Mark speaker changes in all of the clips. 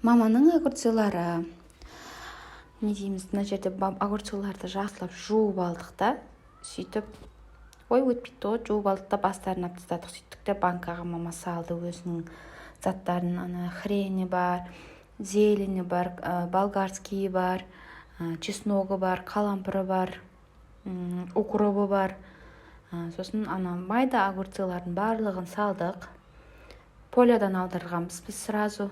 Speaker 1: Маманың огурцылары. Не дейміз, мына жерде огурцыларды жақсылап жуып алдық та, сөйтіп, өтпейді ғой, жуып алдық та бастарын алып тастадық. Сөйттік те банкаға мама салды өзінің заттарын. Ана хрені бар, зелені бар, болгарский бар, чесногы бар, калампыры бар, укропы бар. Сосын ана майда огурцылардың барлығын салдық. Полядан алдырғанбыз біз сразу.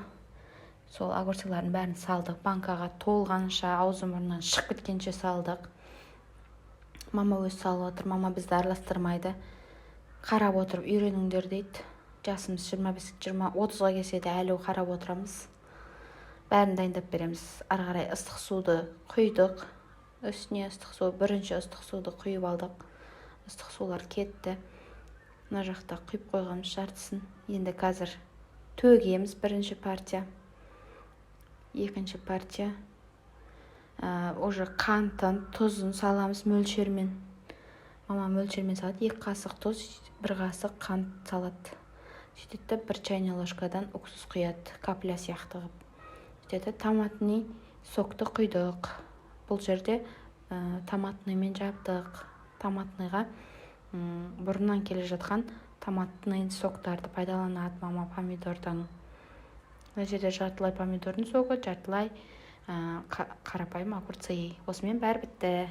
Speaker 1: Сол огурцылардың бәрін салдық. Банкаға толғанша, аузы мұрнынан шығып кеткенше салдық. Мама өз салып отыр. Мама бізді араластырмайды. Қарап отырып үйреніңдер дейді. Жасымыз 25-30-ға келсе де әлі қарап отырамыз. Бәрін дайындап береміз. Ары қарай ыстық суды құйдық. Үстіне ыстық су, бірінші ыстық суды құйып алдық. Ыстық сулар кетті. Мына жақта құйып қойғанымыз жартысын. Енді қазір төгеміз бірінші партия. Екінші партия. Уже қантын, тұзын саламыз мөлшермен. Мама мөлшермен салады. 2 қасық тұз, 1 қасық қант салады. Сөйтеді, 1 чайный ложкадан уксус құяды, капля сияқты қылып. Сөйтеді, томатный сокты құйдық. Бұл жерде томатныймен жаптық. Томатныйға бұрыннан келе жатқан томатный соктарды пайдаланады мама помидордан. Мына жерде жартылай помидордың соғы, жартылай қарапайым огурцы. Осымен бәрі бітті.